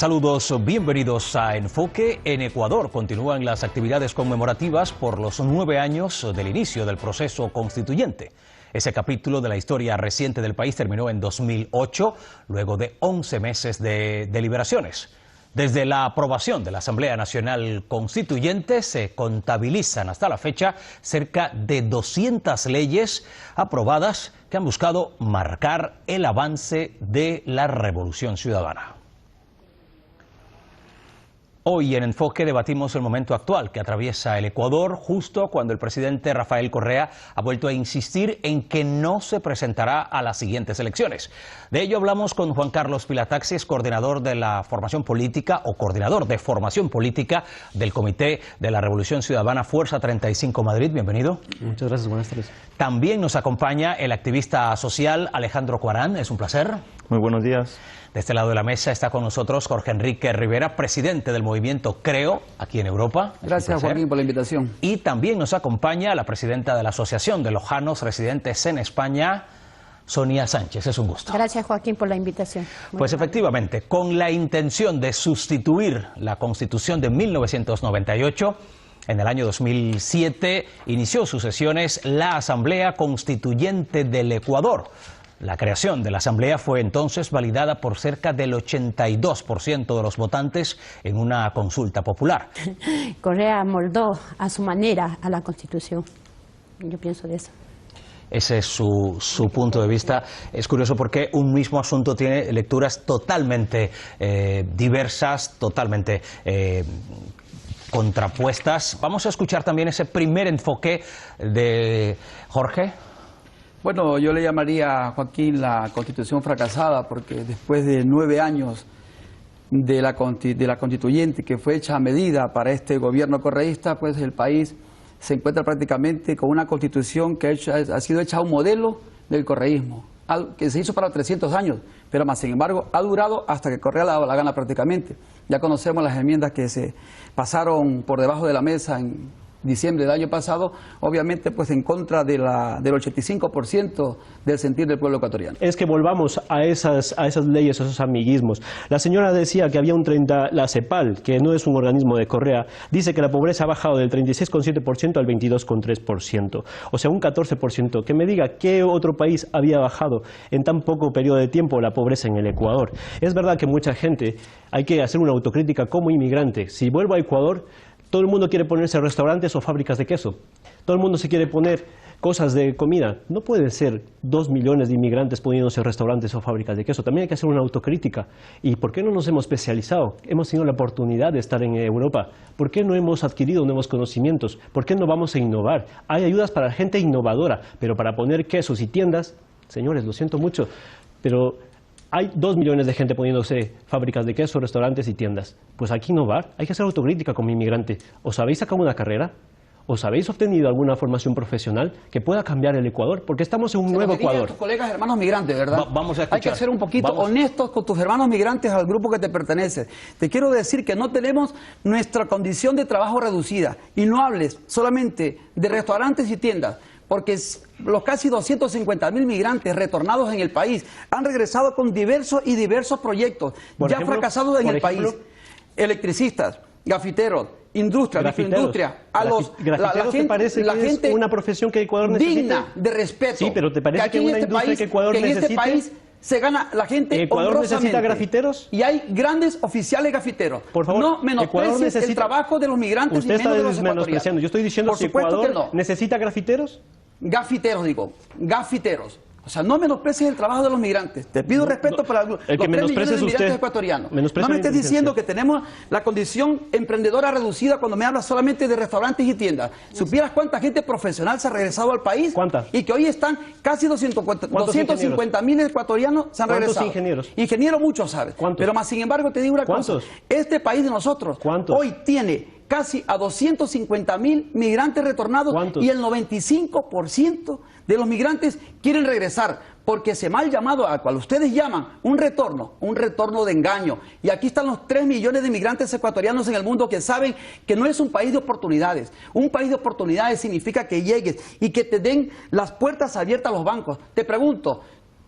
Saludos, bienvenidos a Enfoque. En Ecuador continúan las actividades conmemorativas por los 9 años del inicio del proceso constituyente. Ese capítulo de la historia reciente del país terminó en 2008, luego de 11 meses de deliberaciones. Desde la aprobación de la Asamblea Nacional Constituyente se contabilizan hasta la fecha cerca de 200 leyes aprobadas que han buscado marcar el avance de la revolución ciudadana. Hoy en Enfoque debatimos el momento actual que atraviesa el Ecuador justo cuando el presidente Rafael Correa ha vuelto a insistir en que no se presentará a las siguientes elecciones. De ello hablamos con Juan Carlos Pilataxis, coordinador de la formación política o coordinador de formación política del Comité de la Revolución Ciudadana Fuerza 35 Madrid. Bienvenido. Muchas gracias, buenas tardes. También nos acompaña el activista social Alejandro Cuarán. Es un placer. Muy buenos días. De este lado de la mesa está con nosotros Jorge Enrique Rivera, presidente del movimiento Creo, aquí en Europa. Gracias, Joaquín, por la invitación. Y también nos acompaña la presidenta de la Asociación de Lojanos Residentes en España, Sonia Sánchez. Es un gusto. Gracias, Joaquín, por la invitación. Pues efectivamente, con la intención de sustituir la Constitución de 1998, en el año 2007 inició sus sesiones la Asamblea Constituyente del Ecuador. La creación de la Asamblea fue entonces validada por cerca del 82% de los votantes en una consulta popular. Correa moldó a su manera a la Constitución. Yo pienso de eso. Ese es su punto de vista. Es curioso porque un mismo asunto tiene lecturas totalmente diversas, totalmente contrapuestas. Vamos a escuchar también ese primer enfoque de Jorge. Bueno, yo le llamaría, Joaquín, la Constitución fracasada, porque después de 9 años de la constituyente que fue hecha a medida para este gobierno correísta, pues el país se encuentra prácticamente con una Constitución que ha sido hecha a un modelo del correísmo, que se hizo para 300 años, pero más sin embargo ha durado hasta que Correa la gana prácticamente. Ya conocemos las enmiendas que se pasaron por debajo de la mesa en diciembre del año pasado, obviamente pues en contra de del 85% del sentir del pueblo ecuatoriano. Es que volvamos a esas leyes, a esos amiguismos. La señora decía que había la CEPAL, que no es un organismo de Correa, dice que la pobreza ha bajado del 36,7% al 22,3%, o sea un 14%. Que me diga qué otro país había bajado en tan poco periodo de tiempo la pobreza en el Ecuador. Es verdad que mucha gente, hay que hacer una autocrítica como inmigrante. Si vuelvo a Ecuador, todo el mundo quiere ponerse restaurantes o fábricas de queso. Todo el mundo se quiere poner cosas de comida. No puede ser 2 millones de inmigrantes poniéndose restaurantes o fábricas de queso. También hay que hacer una autocrítica. ¿Y por qué no nos hemos especializado? Hemos tenido la oportunidad de estar en Europa. ¿Por qué no hemos adquirido nuevos conocimientos? ¿Por qué no vamos a innovar? Hay ayudas para la gente innovadora, pero para poner quesos y tiendas, señores, lo siento mucho, pero hay 2 millones de gente poniéndose fábricas de queso, restaurantes y tiendas. Pues hay que innovar, hay que hacer autocrítica como inmigrante. ¿Os habéis sacado una carrera? ¿Os habéis obtenido alguna formación profesional que pueda cambiar el Ecuador? Porque estamos en un nuevo Ecuador. A tus colegas hermanos migrantes, ¿verdad? Vamos a escuchar. Hay que ser un poquito honestos con tus hermanos migrantes al grupo que te pertenece. Te quiero decir que no tenemos nuestra condición de trabajo reducida. Y no hables solamente de restaurantes y tiendas, porque los casi 250.000 migrantes retornados en el país han regresado con diversos proyectos ya fracasados en el país. Electricistas, gafiteros, industria, microindustria. ¿Grafiteros te parece que es una profesión que Ecuador necesita? Digna de respeto. Sí, pero ¿te parece que es una industria que Ecuador necesita? En este país se gana la gente ¿Ecuador necesita grafiteros? Y hay grandes oficiales gafiteros. Por favor, no menosprecies el trabajo de los migrantes. Usted está menospreciando. Yo estoy diciendo que Ecuador necesita grafiteros. Gafiteros, digo, gafiteros. O sea, no menosprecies el trabajo de los migrantes. Te pido respeto para los 3 millones de migrantes ecuatorianos. No me estés diciendo que tenemos la condición emprendedora reducida cuando me hablas solamente de restaurantes y tiendas. ¿Supieras cuánta gente profesional se ha regresado al país? ¿Cuánta? Y que hoy están casi 250.000 ecuatorianos se han regresado. ¿Cuántos ingenieros? Ingenieros muchos, ¿sabes? ¿Cuántos? Pero más sin embargo te digo una cosa. Este país de nosotros hoy tiene casi a 250.000 migrantes retornados. ¿Cuántos? Y el 95% de los migrantes quieren regresar porque ese mal llamado al cual ustedes llaman un retorno de engaño. Y aquí están los 3 millones de migrantes ecuatorianos en el mundo que saben que no es un país de oportunidades. Un país de oportunidades significa que llegues y que te den las puertas abiertas a los bancos. Te pregunto,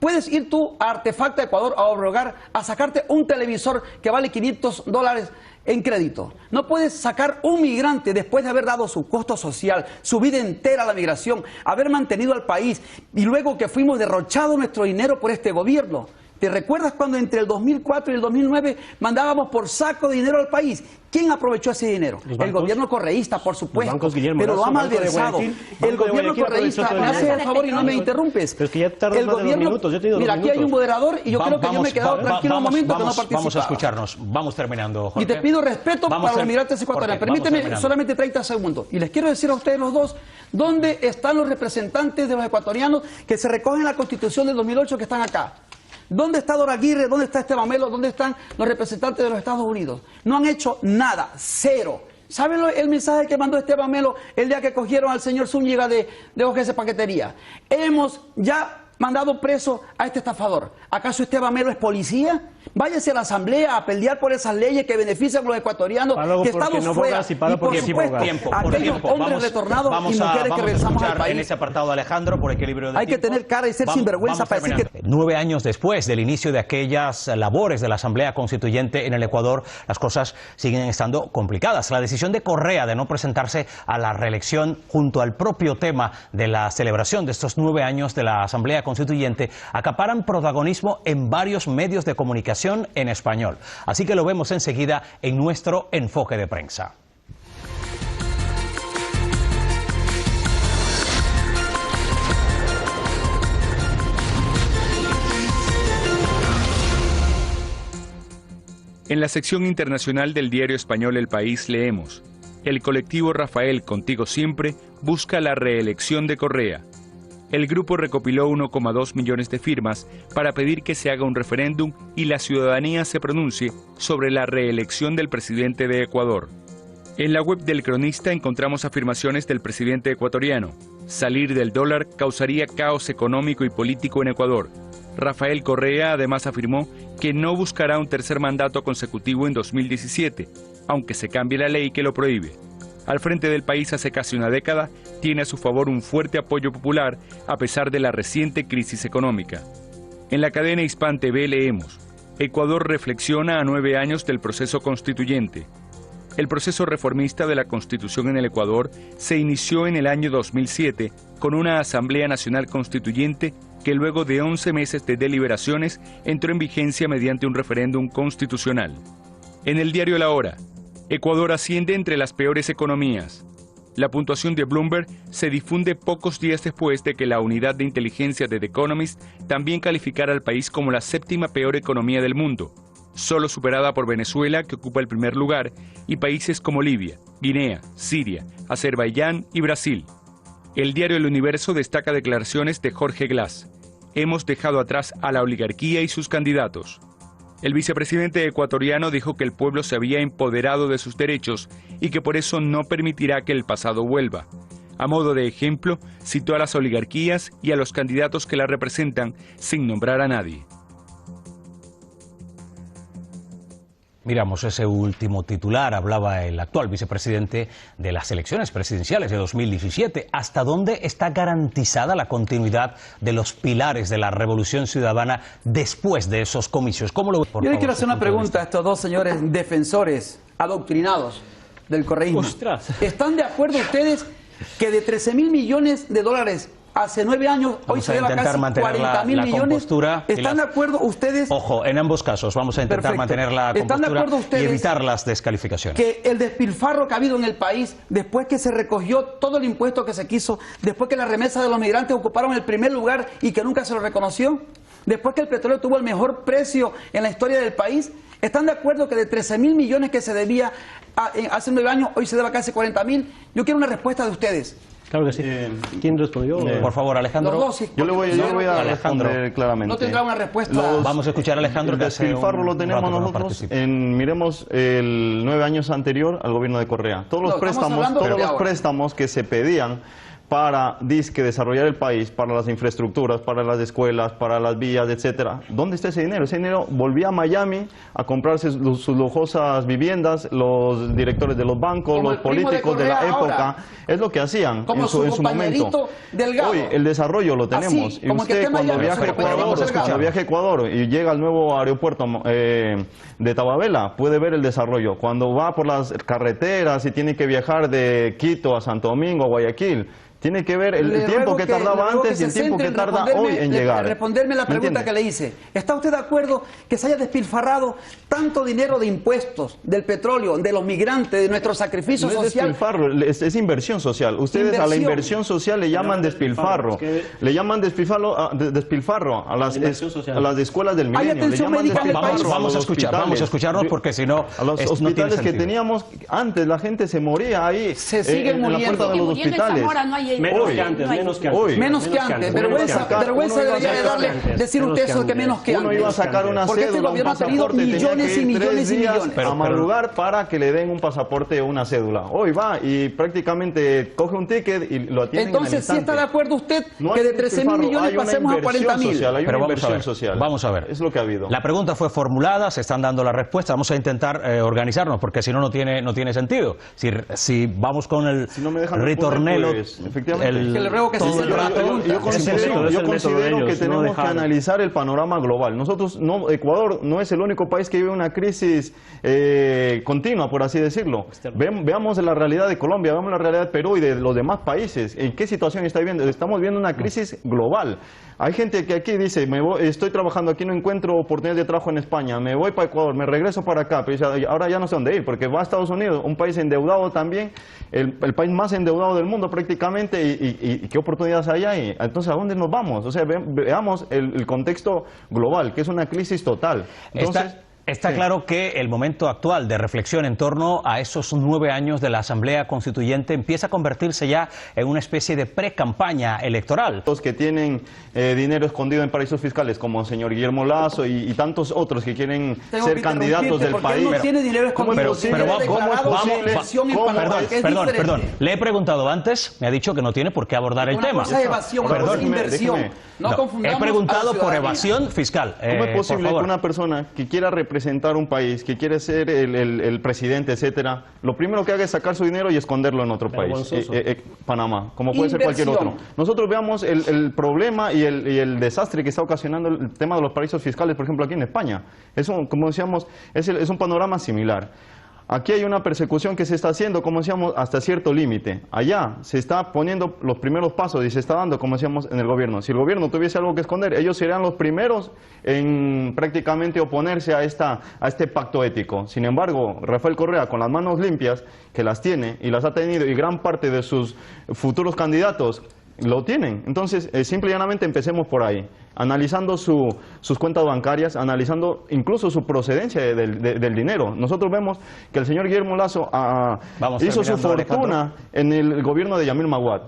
Puedes ir tú a Artefacta Ecuador a Obrogar a sacarte un televisor que vale $500 en crédito. No puedes sacar un migrante después de haber dado su costo social, su vida entera a la migración, haber mantenido al país y luego que fuimos derrochado nuestro dinero por este gobierno. ¿Te recuerdas cuando entre el 2004 y el 2009 mandábamos por saco de dinero al país? ¿Quién aprovechó ese dinero? El gobierno correísta, por supuesto, pero lo ha malversado. El gobierno correísta, me haces el favor y no me interrumpes. Pero es que ya tardas más de 2 minutos, yo te digo 2 mira, minutos. aquí hay un moderador y yo creo que yo me he quedado tranquilo un momento que no participaba. Vamos a escucharnos, vamos terminando, Jorge. Y te pido respeto para los migrantes ecuatorianos. Permíteme solamente 30 segundos. Y les quiero decir a ustedes los dos, ¿dónde están los representantes de los ecuatorianos que se recogen en la Constitución del 2008 que están acá? ¿Dónde está Dora Aguirre? ¿Dónde está Esteban Melo? ¿Dónde están los representantes de los Estados Unidos? No han hecho nada, cero. ¿Saben el mensaje que mandó Esteban Melo el día que cogieron al señor Zúñiga de OGS Paquetería? Hemos ya mandado preso a este estafador. ¿Acaso Esteban Melo es policía? Váyase a la asamblea a pelear por esas leyes que benefician a los ecuatorianos, que estamos no fuera. Y por supuesto, aquellos hombres retornados y mujeres que regresamos al país. En ese apartado de Alejandro, por equilibrio de Hay que tener cara y ser sinvergüenza para decir que... 9 años después del inicio de aquellas labores de la Asamblea Constituyente en el Ecuador, las cosas siguen estando complicadas. La decisión de Correa de no presentarse a la reelección junto al propio tema de la celebración de estos 9 años de la Asamblea Constituyente acaparan protagonismo en varios medios de comunicación en español. Así que lo vemos enseguida en nuestro enfoque de prensa. En la sección internacional del diario español El País leemos: el colectivo Rafael Contigo Siempre busca la reelección de Correa. El grupo recopiló 1,2 millones de firmas para pedir que se haga un referéndum y la ciudadanía se pronuncie sobre la reelección del presidente de Ecuador. En la web del Cronista encontramos afirmaciones del presidente ecuatoriano. Salir del dólar causaría caos económico y político en Ecuador. Rafael Correa además afirmó que no buscará un tercer mandato consecutivo en 2017, aunque se cambie la ley que lo prohíbe. Al frente del país hace casi una década, tiene a su favor un fuerte apoyo popular a pesar de la reciente crisis económica. En la cadena Hispan TV leemos: Ecuador reflexiona a 9 años del proceso constituyente. El proceso reformista de la Constitución en el Ecuador se inició en el año 2007 con una Asamblea Nacional Constituyente que luego de 11 meses de deliberaciones entró en vigencia mediante un referéndum constitucional. En el diario La Hora, Ecuador asciende entre las peores economías. La puntuación de Bloomberg se difunde pocos días después de que la unidad de inteligencia de The Economist también calificara al país como la 7ª peor economía del mundo, solo superada por Venezuela, que ocupa el primer lugar, y países como Libia, Guinea, Siria, Azerbaiyán y Brasil. El diario El Universo destaca declaraciones de Jorge Glass: hemos dejado atrás a la oligarquía y sus candidatos. El vicepresidente ecuatoriano dijo que el pueblo se había empoderado de sus derechos y que por eso no permitirá que el pasado vuelva. A modo de ejemplo, citó a las oligarquías y a los candidatos que la representan sin nombrar a nadie. Miramos ese último titular. Hablaba el actual vicepresidente de las elecciones presidenciales de 2017. ¿Hasta dónde está garantizada la continuidad de los pilares de la revolución ciudadana después de esos comicios? ¿Cómo lo... Yo les quiero hacer una pregunta a estos dos señores defensores adoctrinados del correísmo. ¡Ostras! ¿Están de acuerdo ustedes que de 13.000 millones de dólares hace 9 años, hoy se deba casi 40.000 millones? ¿Están de acuerdo ustedes? Ojo, en ambos casos vamos a intentar mantener la compostura y evitar las descalificaciones. Que el despilfarro que ha habido en el país, después que se recogió todo el impuesto que se quiso, después que las remesas de los migrantes ocuparon el primer lugar y que nunca se lo reconoció, después que el petróleo tuvo el mejor precio en la historia del país, ¿están de acuerdo que de 13.000 millones que se debía hace 9 años, hoy se deba casi 40.000? Yo quiero una respuesta de ustedes. Claro que sí. ¿Quién respondió? Por favor, Alejandro. Los dos, sí. Yo le voy a responder claramente. No tendrá una respuesta. Vamos a escuchar a Alejandro. El despilfarro lo tenemos nosotros miremos el 9 años anterior al gobierno de Correa. Todos los préstamos que se pedían para desarrollar el país, para las infraestructuras, para las escuelas, para las vías, etcétera. ¿Dónde está ese dinero? Ese dinero volvía a Miami a comprarse sus lujosas viviendas, los directores de los bancos, los políticos de la época, es lo que hacían en su momento. Delgado. Hoy el desarrollo lo tenemos. Así, y usted cuando viaja a Ecuador y llega al nuevo aeropuerto de Tababela, puede ver el desarrollo. Cuando va por las carreteras y tiene que viajar de Quito a Santo Domingo, a Guayaquil, tiene que ver el tiempo que tardaba antes y el tiempo que tarda hoy en llegar. Responderme la pregunta que le hice. ¿Está usted de acuerdo que se haya despilfarrado tanto dinero de impuestos, del petróleo, de los migrantes, de nuestro sacrificio social? Es despilfarro, es inversión social. Ustedes a la inversión social le llaman despilfarro. Le llaman despilfarro a las escuelas del milenio. Le llaman despilfarro. Vamos a escucharnos porque si no... A los hospitales que teníamos antes, la gente se moría ahí. Se siguen muriendo. En la puerta de los hospitales. Menos que antes. Vergüenza debería de decir usted eso, que menos que antes. Uno iba a sacar una cédula, un pasaporte, millones y millones y millones a madrugar para que le den un pasaporte o una cédula. Hoy va y prácticamente coge un ticket y lo atienden. Entonces, ¿sí está de acuerdo usted que de 13.000 millones pasemos a 40.000? Hay una inversión social. Vamos a ver. Es lo que ha habido. La pregunta fue formulada, se están dando las respuestas. Vamos a intentar organizarnos porque si no, no tiene sentido. Si vamos con el ritornelo... Yo considero que tenemos que analizar el panorama global. Ecuador no es el único país que vive una crisis continua, por así decirlo. Veamos la realidad de Colombia, veamos la realidad de Perú y de los demás países. ¿En qué situación está viviendo? Estamos viendo una crisis global. Hay gente que aquí dice, estoy trabajando aquí, no encuentro oportunidades de trabajo en España, me voy para Ecuador, me regreso para acá, pero ahora ya no sé dónde ir, porque va a Estados Unidos, un país endeudado también, el país más endeudado del mundo prácticamente, y qué oportunidades hay ahí. Entonces, ¿a dónde nos vamos? O sea, veamos el contexto global, que es una crisis total. Entonces... Está claro que el momento actual de reflexión en torno a esos 9 años de la Asamblea Constituyente empieza a convertirse ya en una especie de pre-campaña electoral. Los que tienen dinero escondido en paraísos fiscales, como el señor Guillermo Lasso y tantos otros que quieren ser candidatos del país. No tiene dinero escondido. Perdón. Le he preguntado antes, me ha dicho que no tiene por qué abordar el tema. He preguntado por evasión fiscal. ¿Cómo es posible que una persona que quiera representar un país, que quiere ser el presidente, etcétera, lo primero que haga es sacar su dinero y esconderlo en otro país, Panamá, como puede ser cualquier otro? Nosotros veamos el problema y el desastre que está ocasionando el tema de los paraísos fiscales, por ejemplo, aquí en España. Como decíamos, es un panorama similar. Aquí hay una persecución que se está haciendo, como decíamos, hasta cierto límite. Allá se está poniendo los primeros pasos y se está dando, como decíamos, en el gobierno. Si el gobierno tuviese algo que esconder, ellos serían los primeros en prácticamente oponerse a este pacto ético. Sin embargo, Rafael Correa, con las manos limpias, que las tiene y las ha tenido, y gran parte de sus futuros candidatos lo tienen. Entonces, simple y llanamente empecemos por ahí, analizando sus cuentas bancarias, analizando incluso su procedencia del dinero. Nosotros vemos que el señor Guillermo Lasso hizo su fortuna en el gobierno de Yamil Maguad.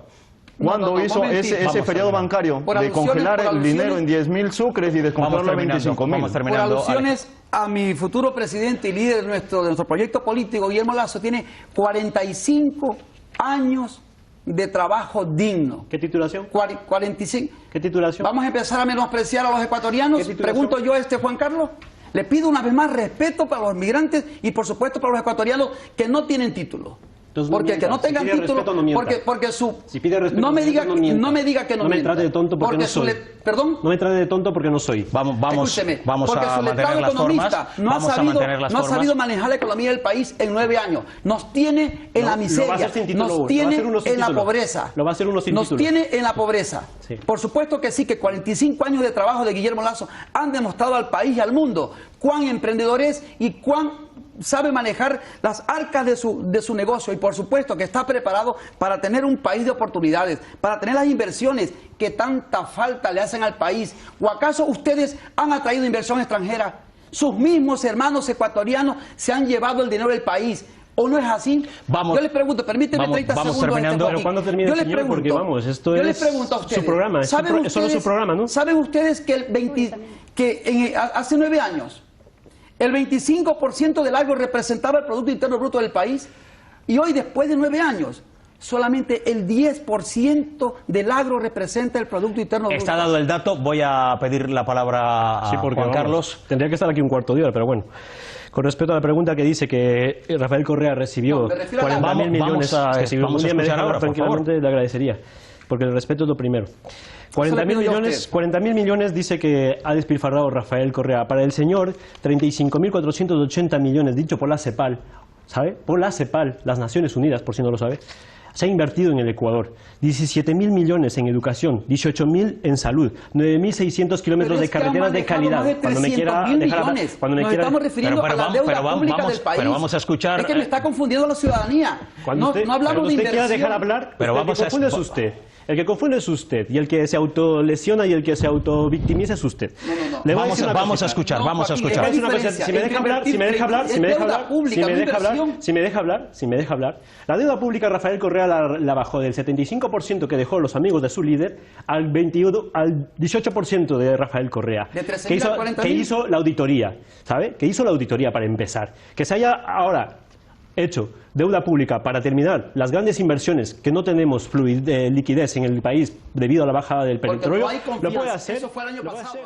Cuando hizo ese feriado bancario de congelar el dinero en 10.000 sucres y descongelarlo en 25.000. Por alusiones a mi futuro presidente y líder de nuestro proyecto político, Guillermo Lasso tiene 45 años de trabajo digno. ¿Qué titulación? 45. ¿Qué titulación? ¿Vamos a empezar a menospreciar a los ecuatorianos? Pregunto yo Juan Carlos. Le pido una vez más respeto para los migrantes y por supuesto para los ecuatorianos que no tienen título. Entonces, porque el que no tengan título, porque su... Si pide respeto, no me diga que no mienta. No me trate de tonto porque no soy. ¿Perdón? No me trate de tonto porque no soy. Vamos a mantener las formas. No ha sabido manejar la economía del país en 9 años. Nos tiene en la miseria. Nos tiene en la pobreza. Lo va a hacer uno sin Nos título. tiene en la pobreza. Sí. Por supuesto que sí, que 45 años de trabajo de Guillermo Lasso han demostrado al país y al mundo cuán emprendedor es y cuán sabe manejar las arcas de su negocio, y por supuesto que está preparado para tener un país de oportunidades, para tener las inversiones que tanta falta le hacen al país. ¿O acaso ustedes han atraído inversión extranjera? Sus mismos hermanos ecuatorianos se han llevado el dinero del país. ¿O no es así? Yo les pregunto, permíteme 30 segundos. Terminando, pero ¿cuándo termina el señor? Porque vamos, esto es su programa, es solo su programa, ¿no? ¿Saben ustedes que hace 9 años el 25% del agro representaba el Producto Interno Bruto del país? Y hoy, después de 9 años, solamente el 10% del agro representa el Producto Interno Bruto. Está dado el dato, voy a pedir la palabra a Juan Carlos. Tendría que estar aquí un cuarto de hora, pero bueno. Con respecto a la pregunta que dice que Rafael Correa recibió 40.000 millones, vamos a escuchar ahora, tranquilamente, le agradecería, porque el respeto es lo primero. 40.000 millones dice que ha despilfarrado Rafael Correa. Para el señor, 35.480 millones, dicho por la CEPAL, ¿sabe? Por la CEPAL, las Naciones Unidas, por si no lo sabe, se ha invertido en el Ecuador. 17.000 millones en educación, 18.000 en salud, 9.600 kilómetros de carreteras de calidad. Cuando me quiera dejar hablar, estamos refiriendo a la deuda pública del país. Pero vamos a escuchar. Es que me está confundiendo la ciudadanía. No hablamos de inversión. Quiera dejar hablar, pero vamos a confundir usted. El que confunde es usted, y el que se autolesiona y el que se autovictimiza es usted. Vamos a escuchar. Si me deja hablar, la deuda pública Rafael Correa la bajó del 75% que dejó los amigos de su líder al 18% de Rafael Correa, que hizo la auditoría, ¿sabe? Que hizo la auditoría para empezar. Que se haya ahora hecho deuda pública para terminar las grandes inversiones que no tenemos liquidez en el país debido a la bajada del petróleo, lo puede hacer. Eso fue el año pasado.